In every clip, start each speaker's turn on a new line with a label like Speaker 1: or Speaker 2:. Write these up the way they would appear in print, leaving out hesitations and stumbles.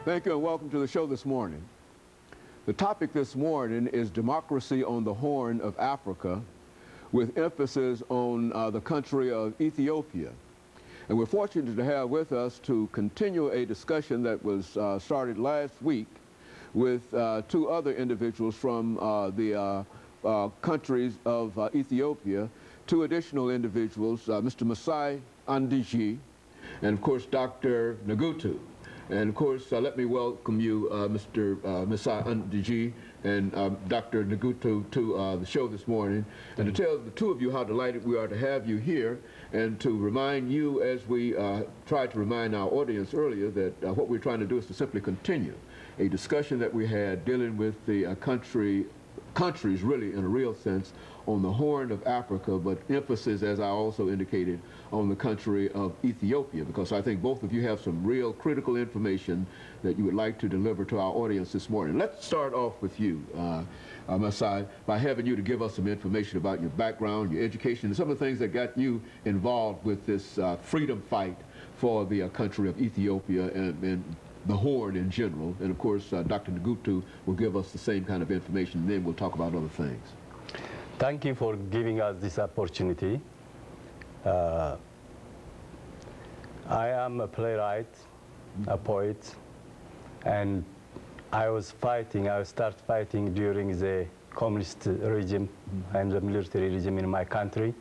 Speaker 1: Thank you and welcome to the show this morning. The topic this morning is democracy on the Horn of Africa, with emphasis on the country of Ethiopia. And we're fortunate to have with us to continue a discussion that was started last week with two other individuals from the countries of Ethiopia, two additional individuals, Mr. MAndargie1, and of course Dr. ANegatu. And of course, let me welcome you, Mr. MAndargie and Dr. ANegatu, to the show this morning, and to tell the two of you how delighted we are to have you here, and to remind you, as we tried to remind our audience earlier, that what we're trying to do is to simply continue a discussion that we had dealing with the countries, really, in a real sense, on the Horn of Africa, but emphasis, as I also indicated, on the country of Ethiopia, because I think both of you have some real critical information that you would like to deliver to our audience this morning. Let's start off with you, Masai, by having you to give us some information about your background, your education, and some of the things that got you involved with this freedom fight for the country of Ethiopia and the Horn in general. And of course, Dr. ANegatu will give us the same kind of information, and then we'll talk about other things.
Speaker 2: Thank you for giving us this opportunity. I am a playwright, a poet, and I started fighting during the communist regime and the military regime in my country.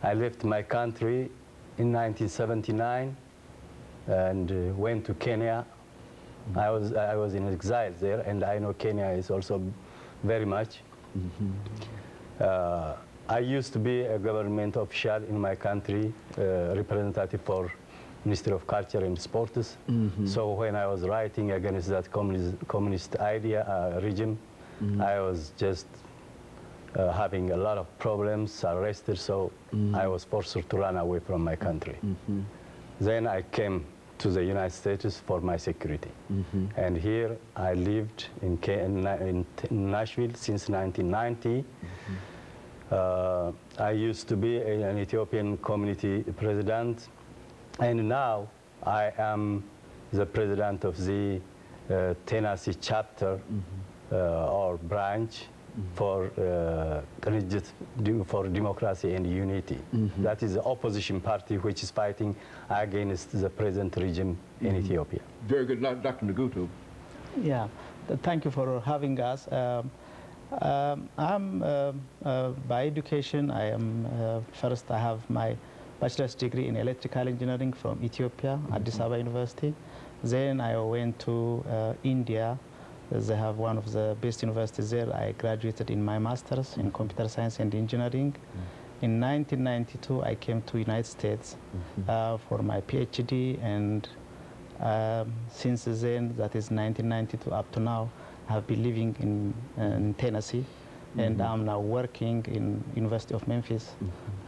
Speaker 2: I left my country in 1979 and went to Kenya. I was in exile there, and I know Kenya is also very much. I used to be a government official in my country, representative for Ministry of Culture and Sports. So when I was writing against that communist idea regime, I was just having a lot of problems, arrested, so I was forced to run away from my country. Then I came to the United States for my security. And here I lived in Nashville since 1990. I used to be an Ethiopian community president, and now I am the president of the Tennessee chapter or branch for democracy and unity. That is the opposition party which is fighting against the present regime in Ethiopia.
Speaker 1: Very good. Dr. ANegatu.
Speaker 3: Yeah, thank you for having us. I'm by education, I am first I have my bachelor's degree in electrical engineering from Ethiopia, Addis Ababa University. Then I went to India. They have one of the best universities there. I graduated in my master's in computer science and engineering. In 1992, I came to United States for my PhD, and since then, that is 1992 up to now, I have been living in Tennessee, and I'm now working in University of Memphis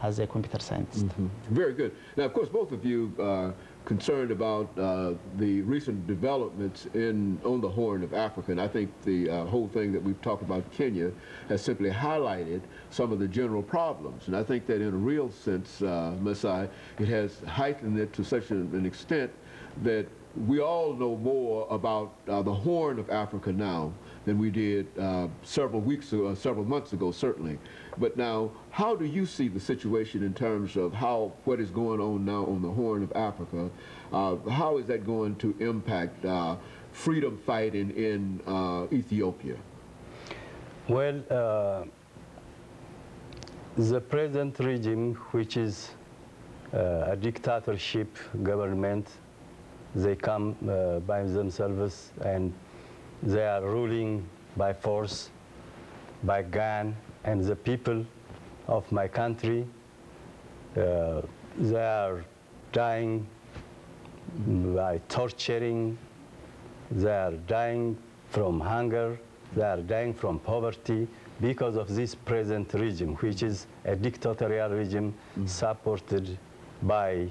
Speaker 3: as a computer scientist.
Speaker 1: Very good. Now, of course, both of you are concerned about the recent developments on the Horn of Africa, and I think the whole thing that we've talked about Kenya has simply highlighted some of the general problems. And I think that in a real sense, Masai, it has heightened it to such an extent that we all know more about the Horn of Africa now than we did several months ago, certainly. But now, how do you see the situation in terms of what is going on now on the Horn of Africa? How is that going to impact freedom fighting in Ethiopia?
Speaker 2: Well, the present regime, which is a dictatorship government, they come by themselves and they are ruling by force, by gun, and the people of my country, they are dying by torturing, they are dying from hunger, they are dying from poverty because of this present regime, which is a dictatorial regime supported by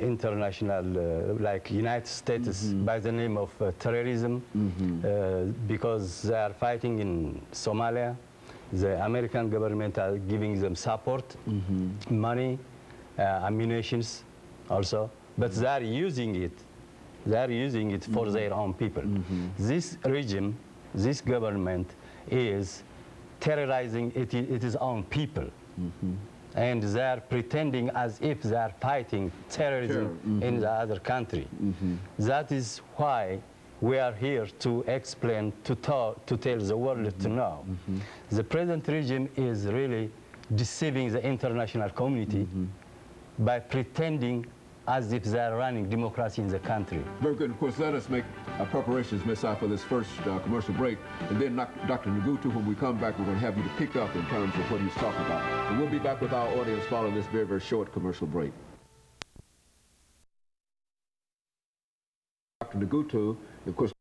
Speaker 2: international, like United States, by the name of terrorism, because they are fighting in Somalia. The American government are giving them support, money, ammunitions also, but they are using it They are using it for their own people. This regime, this government is terrorizing its own people. And they are pretending as if they are fighting terrorism in the other country. That is why we are here to explain, to tell the world to know. The present regime is really deceiving the international community by pretending as if they are running democracy in the country.
Speaker 1: Very good. Of course, let us make preparations, Ms. Sai, for this first commercial break. And then Dr. Negatu, when we come back, we're going to have you to pick up in terms of what he's talking about. And we'll be back with our audience following this very, very short commercial break. Dr. Negatu, of course,